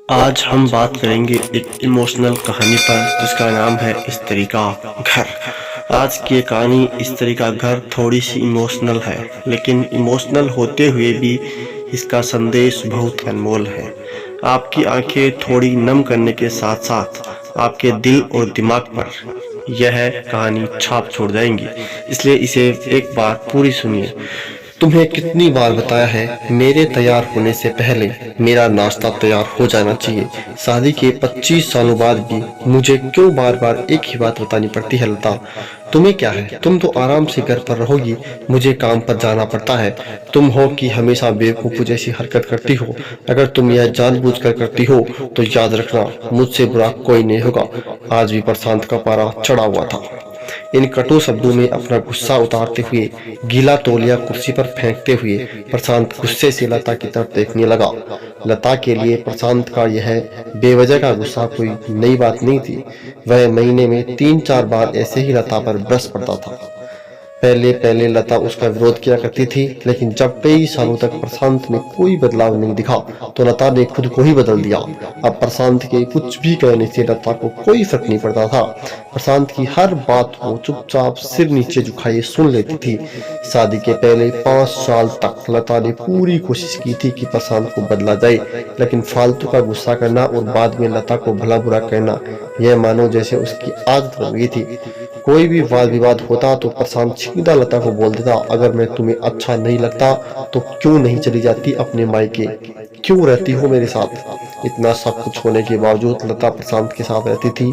आज हम बात करेंगे एक इमोशनल कहानी पर जिसका नाम है स्त्री का घर। आज की ये कहानी स्त्री का घर थोड़ी सी इमोशनल है, लेकिन इमोशनल होते हुए भी इसका संदेश बहुत अनमोल है। आपकी आंखें थोड़ी नम करने के साथ साथ आपके दिल और दिमाग पर यह कहानी छाप छोड़ जाएंगी, इसलिए इसे एक बार पूरी सुनिए। तुम्हें कितनी बार बताया है मेरे तैयार होने से पहले मेरा नाश्ता तैयार हो जाना चाहिए। शादी के 25 सालों बाद भी मुझे क्यों बार बार एक ही बात बतानी पड़ती है लता? तुम्हें क्या है, तुम तो आराम से घर पर रहोगी, मुझे काम पर जाना पड़ता है। तुम हो कि हमेशा बेवकूफ़ जैसी हरकत करती हो। अगर तुम यह जानबूझकर करती हो तो याद रखना मुझसे बुरा कोई नहीं होगा। आज भी प्रशांत का पारा चढ़ा हुआ था। इन कटु शब्दों में अपना गुस्सा उतारते हुए, गीला तौलिया कुर्सी पर फेंकते हुए प्रशांत गुस्से से लता की तरफ देखने लगा। लता के लिए प्रशांत का यह बेवजह का गुस्सा कोई नई बात नहीं थी। वह महीने में 3-4 बार ऐसे ही लता पर बरस पड़ता था। पहले पहले लता उसका विरोध किया करती थी, लेकिन जब कई सालों तक प्रशांत में कोई बदलाव नहीं दिखा तो लता ने खुद को ही बदल दिया। अब प्रशांत के कुछ भी कहने से लता को कोई फर्क नहीं पड़ता था। प्रशांत की हर बात को चुपचाप सिर नीचे झुकाए सुन लेती थी। शादी के पहले 5 साल तक लता ने पूरी कोशिश की थी कि प्रशांत को बदला जाए, लेकिन फालतू का गुस्सा करना और बाद में लता को भला बुरा कहना, यह मानो जैसे उसकी आदत बन गई थी। कोई भी वाद विवाद होता तो प्रशांत सीधा लता को बोल देता, अगर मैं तुम्हें अच्छा नहीं लगता तो क्यों नहीं चली जाती अपने मायके, क्यों रहती हो मेरे साथ? इतना सब कुछ होने के बावजूद लता प्रशांत के साथ रहती थी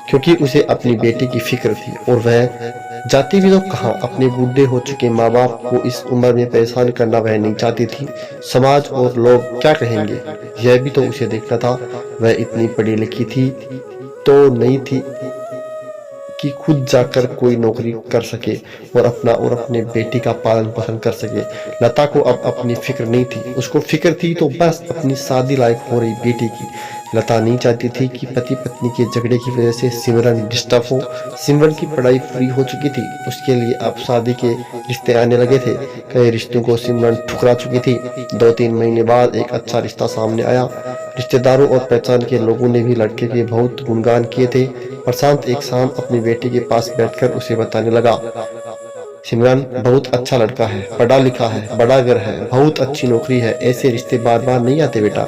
क्योंकि उसे अपनी बेटी की फिक्र थी। और वह जाती भी तो कहाँ, अपने बूढ़े हो चुके माँ बाप को इस उम्र में परेशान करना वह नहीं चाहती थी। समाज और लोग क्या कहेंगे, यह भी तो उसे देखना था। वह इतनी पढ़ी लिखी थी तो नहीं थी कि खुद जाकर कोई नौकरी कर सके और अपना और अपने बेटी का पालन पोषण कर सके। लता को अब अपनी फिक्र नहीं थी, उसको फिक्र थी तो बस अपनी शादी लायक हो रही बेटी की। लता नहीं चाहती थी कि पति पत्नी के झगड़े की वजह से सिमरन डिस्टर्ब हो। सिमरन की पढ़ाई पूरी हो चुकी थी, उसके लिए अब शादी के रिश्ते आने लगे थे। कई रिश्तों को सिमरन ठुकरा चुकी थी। 2-3 महीने बाद एक अच्छा रिश्ता सामने आया। रिश्तेदारों और पहचान के लोगों ने भी लड़के के बहुत गुणगान किए थे। प्रशांत एक शाम अपनी बेटी के पास बैठकर उसे बताने लगा, सिमरन बहुत अच्छा लड़का है, पढ़ा लिखा है, बड़ा घर है, बहुत अच्छी नौकरी है, ऐसे रिश्ते बार बार नहीं आते बेटा,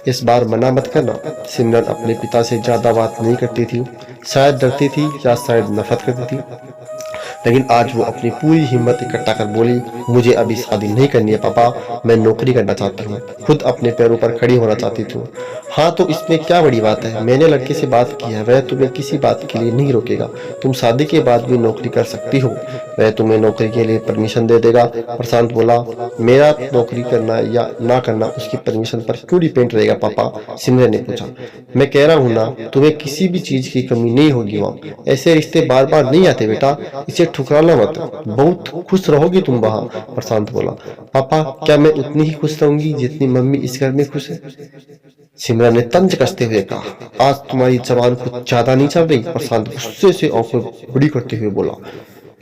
इस बार मना मत करना। सिमरन अपने पिता से ज्यादा बात नहीं करती थी, शायद डरती थी या शायद नफरत करती थी, लेकिन आज वो अपनी पूरी हिम्मत इकट्ठा कर बोली, मुझे अभी शादी नहीं करनी है पापा, मैं नौकरी करना चाहती हूँ, खुद अपने पैरों पर खड़ी होना चाहती हूँ। हाँ तो इसमें क्या बड़ी बात है, मैंने लड़के से बात की है, वह तुम्हें किसी बात के लिए नहीं रोकेगा, तुम शादी के बाद भी नौकरी कर सकती हो, वह तुम्हें नौकरी के लिए परमिशन दे देगा। प्रशांत बोला, मेरा नौकरी करना या ना करना उसकी परमिशन पर क्यों डिपेंड रहेगा पापा? सिमरन ने पूछा। मैं कह रहा हूँ ना, तुम्हें किसी भी चीज की कमी नहीं होगी वहाँ, ऐसे रिश्ते बार बार नहीं आते बेटा, इसे ठुकराना मत, बहुत खुश रहोगी तुम वहाँ। प्रशांत बोला, पापा क्या मैं उतनी ही खुश रहूंगी जितनी मम्मी इस घर में खुश है? सिमरन ने तंज कसते हुए कहा, आज तुम्हारी जबान कुछ ज्यादा नहीं चल रही? प्रशांत गुस्से से आंखें बड़ी करते हुए बोला,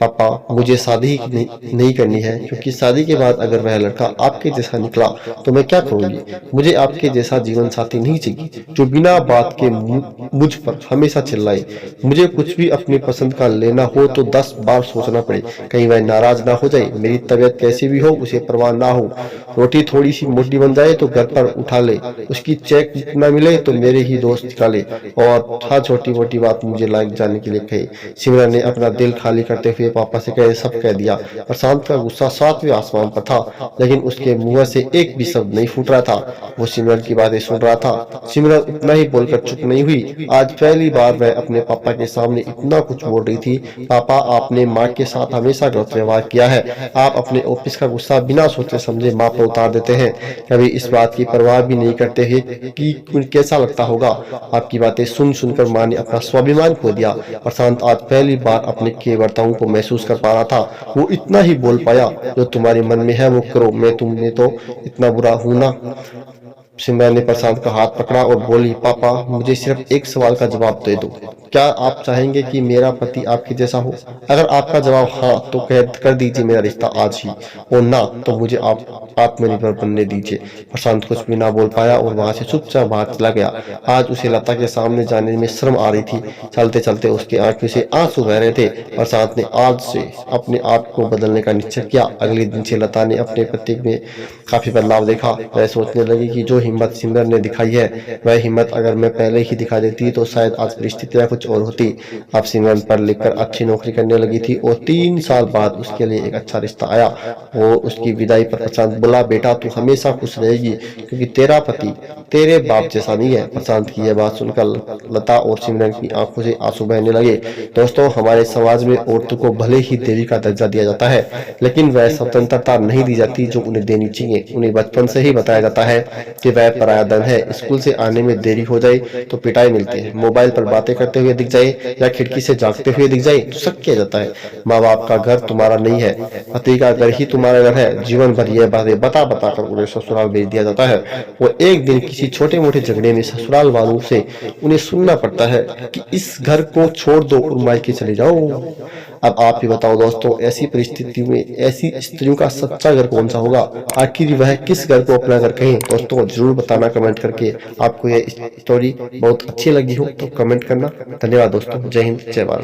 पापा मुझे शादी ही नहीं करनी है, क्योंकि शादी के बाद अगर वह लड़का आपके जैसा निकला तो मैं क्या करूंगी? मुझे आपके जैसा जीवन साथी नहीं चाहिए जो बिना बात के मुझ पर हमेशा चिल्लाए। मुझे कुछ भी अपनी पसंद का लेना हो तो 10 बार सोचना पड़े, कहीं वह नाराज ना हो जाए, मेरी तबीयत कैसी भी हो उसे परवाह ना हो, रोटी थोड़ी सी मोटी बन जाए तो घर पर उठा ले, उसकी चेक न मिले तो मेरे ही दोस्त निकाले, और हर छोटी मोटी बात मुझे लायक जाने के लिए कहे। सिमरन ने अपना दिल खाली करते हुए पापा से कहे सब कह दिया। प्रशांत का गुस्सा 7वें आसमान पर था, लेकिन उसके मुंह से एक भी शब्द नहीं फूट रहा था। वो सिमरन की बातें सुन रहा था। सिमरन उतना ही बोलकर चुप नहीं हुई। आज पहली बार वह अपने पापा के सामने इतना कुछ बोल रही थी। पापा आपने माँ के साथ हमेशा गलत व्यवहार किया है, आप अपने ऑफिस का गुस्सा बिना सोचे समझे माँ पर उतार देते हैं, कभी इस बात की परवाह भी नहीं करते हैं कि कैसा लगता होगा। आपकी बातें सुन सुनकर माँ ने अपना स्वाभिमान खो दिया। प्रशांत आज पहली बार अपने किए बर्तावों को महसूस कर पा रहा था। वो इतना ही बोल पाया, जो तुम्हारे मन में है वो करो, मैं तुम में तो इतना बुरा हूं ना? सिमरन ने प्रशांत का हाथ पकड़ा और बोली, पापा मुझे सिर्फ एक सवाल का जवाब दे दो, क्या आप चाहेंगे कि मेरा पति आपके जैसा हो? अगर आपका जवाब हाँ तो कर दीजिए मेरा रिश्ता आज ही, और ना तो मुझे आप आत्मनिर्भर बनने दीजिए। प्रशांत कुछ भी ना बोल पाया और वहां से चुपचाप बाहर चला गया। आज उसे लता के सामने जाने में शर्म आ रही थी। चलते चलते उसकी आंखों से आंसू बह रहे थे। प्रशांत ने आज से अपने आप को बदलने का निश्चय किया। अगले दिन से लता ने अपने पति में काफी बदलाव देखा। वह सोचने लगी कि जो हिम्मत सिमरन ने दिखाई है, वह हिम्मत अगर मैं पहले ही दिखा देती तो शायद आज परिस्थितियां कुछ और होती। अब सिमरन पढ़ लिख कर अच्छी नौकरी करने लगी थी और 3 साल बाद उसके लिए एक अच्छा रिश्ता आया। वो उसकी विदाई पर प्रशांत बोला, बेटा तू हमेशा खुश रहेगी क्योंकि तेरा पति तेरे बाप जैसा नहीं है। प्रशांत की यह बात सुनकर लता और सिमरन की आंखों से आंसू बहने लगे। दोस्तों, हमारे समाज में औरतों को भले ही देवी का दर्जा दिया जाता है, लेकिन वह स्वतंत्रता नहीं दी जाती जो उन्हें देनी चाहिए। उन्हें बचपन से ही बताया जाता है कि वह पराया धन है। स्कूल से आने में देरी हो जाए तो पिटाई मिलती है, मोबाइल पर बातें करते हुए दिख जाए या खिड़की से झांकते हुए दिख जाए तो शक किया जाता है। माँ बाप का घर तुम्हारा नहीं है, पति का घर ही तुम्हारा घर है। जीवन भर यह बातें बता बता कर उन्हें ससुराल भेज दिया जाता है। वो एक दिन किसी छोटे मोटे झगड़े में ससुराल वालों से उन्हें सुनना पड़ता है कि इस घर को छोड़ दो और मायके चले जाओ। अब आप ही बताओ दोस्तों, ऐसी परिस्थिति में ऐसी स्त्रियों का सच्चा घर कौन सा होगा? आखिर वह किस घर को अपना घर कहें? दोस्तों जरूर बताना कमेंट करके। आपको यह स्टोरी बहुत अच्छी लगी हो तो कमेंट करना। धन्यवाद दोस्तों। जय हिंद, जय भारत।